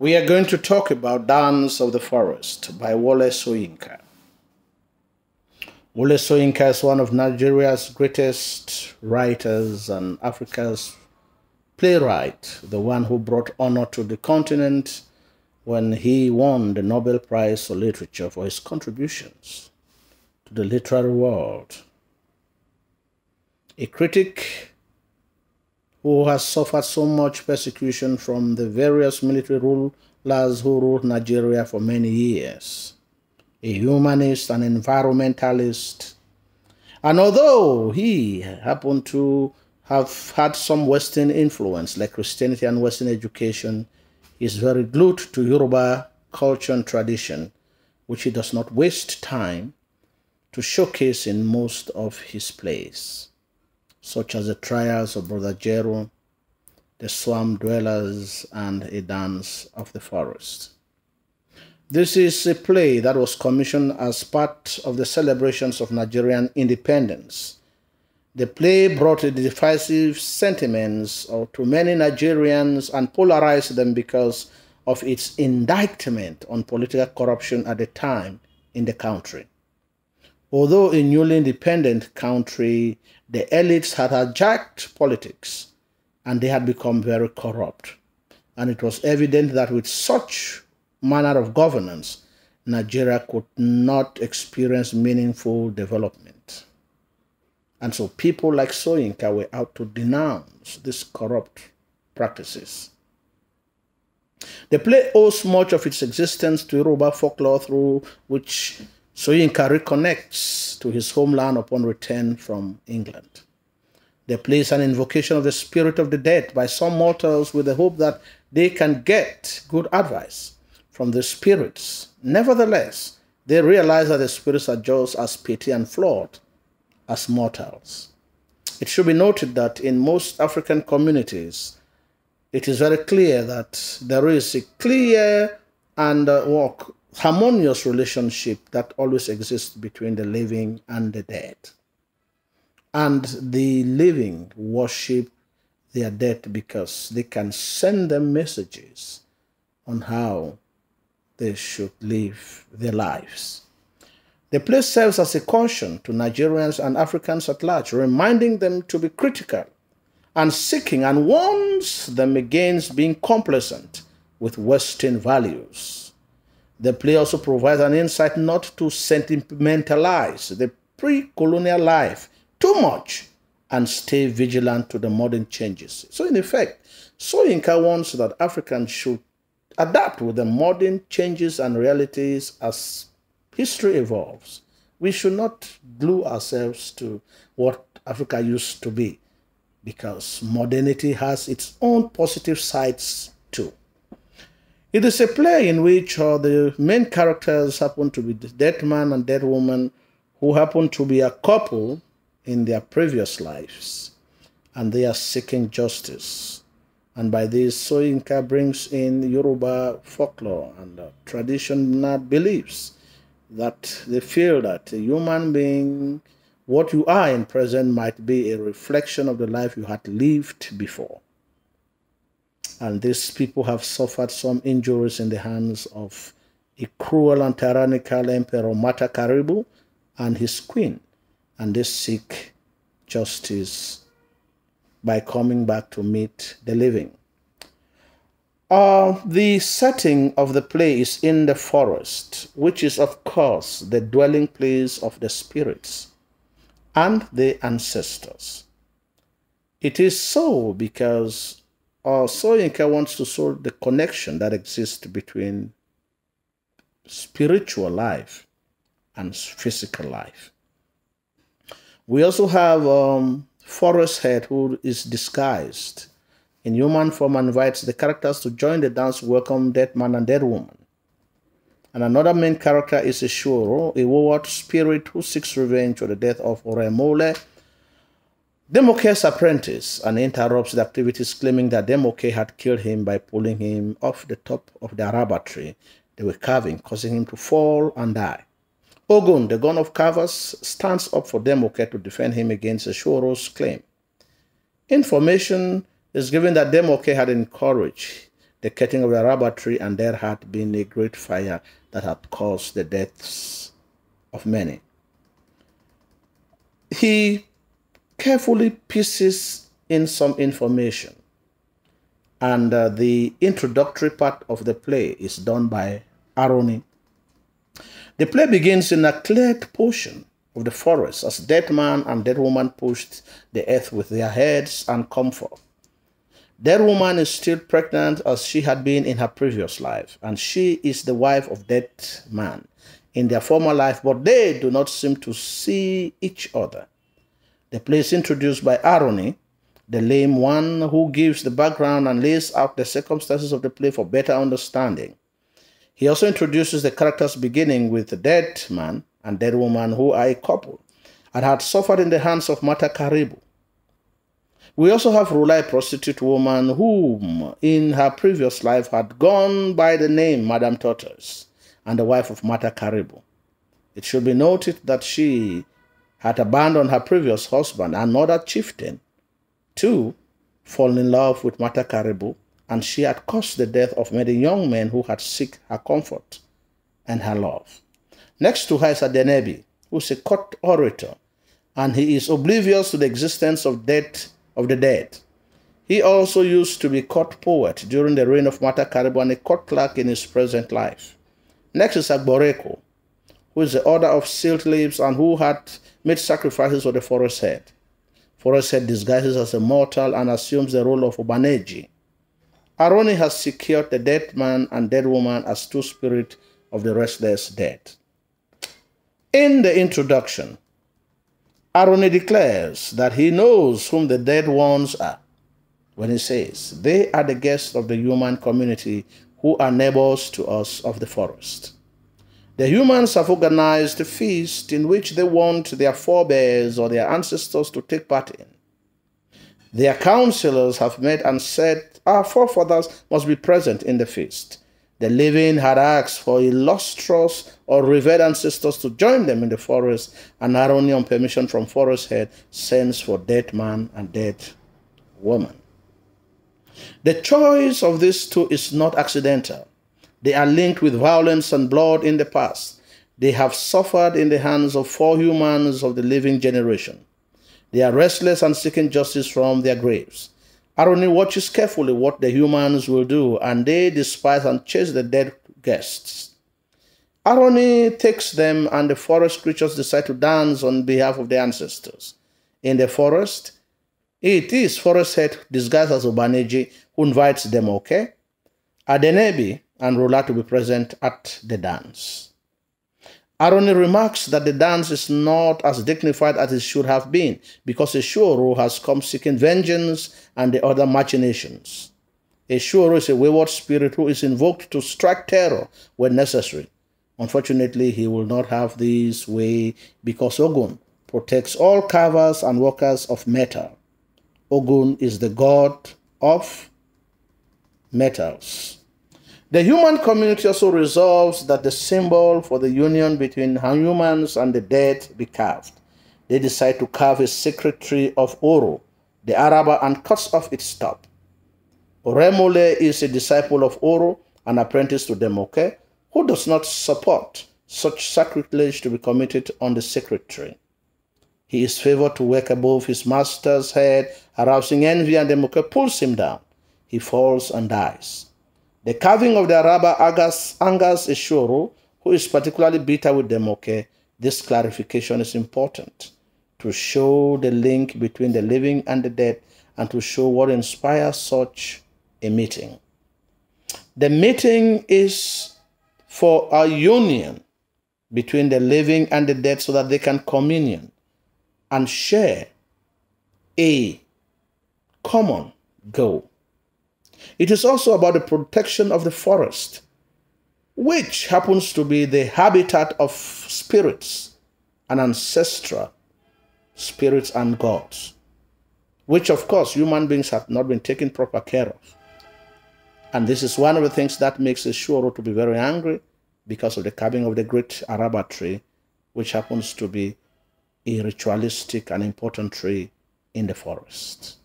We are going to talk about Dance of the Forest by Wole Soyinka. Wole Soyinka is one of Nigeria's greatest writers and Africa's playwright, the one who brought honor to the continent when he won the Nobel Prize for Literature for his contributions to the literary world. A critic who has suffered so much persecution from the various military rulers who ruled Nigeria for many years, a humanist and environmentalist. And although he happened to have had some Western influence, like Christianity and Western education, he is very glued to Yoruba culture and tradition, which he does not waste time to showcase in most of his plays, such as the Trials of Brother Jero, the Swamp Dwellers, and A Dance of the Forest. This is a play that was commissioned as part of the celebrations of Nigerian independence. The play brought divisive sentiments to many Nigerians and polarized them because of its indictment on political corruption at the time in the country. Although a newly independent country, the elites had hijacked politics and they had become very corrupt. And it was evident that with such manner of governance, Nigeria could not experience meaningful development. And so people like Soyinka were out to denounce these corrupt practices. The play owes much of its existence to Yoruba folklore, through which Soyinka reconnects to his homeland upon return from England. The play is an invocation of the spirit of the dead by some mortals with the hope that they can get good advice from the spirits. Nevertheless, they realize that the spirits are just as petty and flawed as mortals. It should be noted that in most African communities, it is very clear that there is a clear and harmonious relationship that always exists between the living and the dead. And the living worship their dead because they can send them messages on how they should live their lives. The play serves as a caution to Nigerians and Africans at large, reminding them to be critical and seeking, and warns them against being complacent with Western values. The play also provides an insight not to sentimentalize the pre-colonial life too much and stay vigilant to the modern changes. So in effect, Soyinka wants that Africans should adapt with the modern changes and realities as history evolves. We should not glue ourselves to what Africa used to be, because modernity has its own positive sides too. It is a play in which the main characters happen to be the dead man and dead woman who happen to be a couple in their previous lives, and they are seeking justice. And by this, Soyinka brings in Yoruba folklore and traditional beliefs that they feel that a human being, what you are in present, might be a reflection of the life you had lived before. And these people have suffered some injuries in the hands of a cruel and tyrannical emperor, Mata Karibu, and his queen, and they seek justice by coming back to meet the living. The setting of the play is in the forest, which is, of course, the dwelling place of the spirits and the ancestors. It is so because Soyinka wants to show the connection that exists between spiritual life and physical life. We also have Forest Head, who is disguised in human form and invites the characters to join the dance to welcome dead man and dead woman. And another main character is Ishoro, a wayward spirit who seeks revenge for the death of Oremole, Demoke's apprentice, and interrupts the activities, claiming that Demoke had killed him by pulling him off the top of the araba tree they were carving, causing him to fall and die. Ogun, the gun of carvers, stands up for Demoke to defend him against Ishoro's claim. Information is given that Demoke had encouraged the cutting of the Araba tree, and there had been a great fire that had caused the deaths of many. He carefully pieces in some information, and the introductory part of the play is done by Aroni. The play begins in a cleared portion of the forest as dead man and dead woman pushed the earth with their heads and comfort. Dead woman is still pregnant as she had been in her previous life, and she is the wife of dead man in their former life, but they do not seem to see each other. The play is introduced by Aroni, the lame one, who gives the background and lays out the circumstances of the play for better understanding. He also introduces the characters, beginning with the dead man and dead woman, who are a couple and had suffered in the hands of Mata Karibu. We also have Rula, a prostitute woman whom in her previous life had gone by the name Madame Tortoise, and the wife of Mata Karibu. It should be noted that she had abandoned her previous husband, another chieftain, to fall in love with Mata Karibu, and she had caused the death of many young men who had sought her comfort and her love. Next to her is Adenebi, who is a court orator, and he is oblivious to the existence of the dead. He also used to be court poet during the reign of Mata Karibu and a court clerk in his present life. Next is Agboreko, who is the order of sealed lips and who had made sacrifices for the forest head. Forest head disguises as a mortal and assumes the role of Obaneji. Aroni has secured the dead man and dead woman as two spirits of the restless dead. In the introduction, Aroni declares that he knows whom the dead ones are when he says, they are the guests of the human community who are neighbors to us of the forest. The humans have organized a feast in which they want their forebears or their ancestors to take part in. Their counselors have met and said, our forefathers must be present in the feast. The living had asked for illustrious or revered ancestors to join them in the forest, and Aroni, on permission from forest head, sends for dead man and dead woman. The choice of these two is not accidental. They are linked with violence and blood in the past. They have suffered in the hands of 4 humans of the living generation. They are restless and seeking justice from their graves. Aroni watches carefully what the humans will do, and they despise and chase the dead guests. Aroni takes them, and the forest creatures decide to dance on behalf of their ancestors. In the forest, it is forest head disguised as Obaneji who invites them, Adenebi and Rula to be present at the dance. Aroni remarks that the dance is not as dignified as it should have been because Eshuro has come seeking vengeance and the other machinations. Eshuro is a wayward spirit who is invoked to strike terror when necessary. Unfortunately, he will not have this way because Ogun protects all carvers and workers of metal. Ogun is the god of metals. The human community also resolves that the symbol for the union between humans and the dead be carved. They decide to carve a sacred tree of Oro, the Araba, and cuts off its top. Oremole is a disciple of Oro, an apprentice to Demoke, who does not support such sacrilege to be committed on the sacred tree. He is favored to work above his master's head, arousing envy, and Demoke pulls him down. He falls and dies. The carving of the Araba angers Eshuro, who is particularly bitter with Demoke. This clarification is important to show the link between the living and the dead and to show what inspires such a meeting. The meeting is for a union between the living and the dead so that they can communion and share a common goal. It is also about the protection of the forest, which happens to be the habitat of spirits and ancestral spirits and gods, which of course human beings have not been taken proper care of. And this is one of the things that makes Eshuro to be very angry because of the carving of the great Araba tree, which happens to be a ritualistic and important tree in the forest.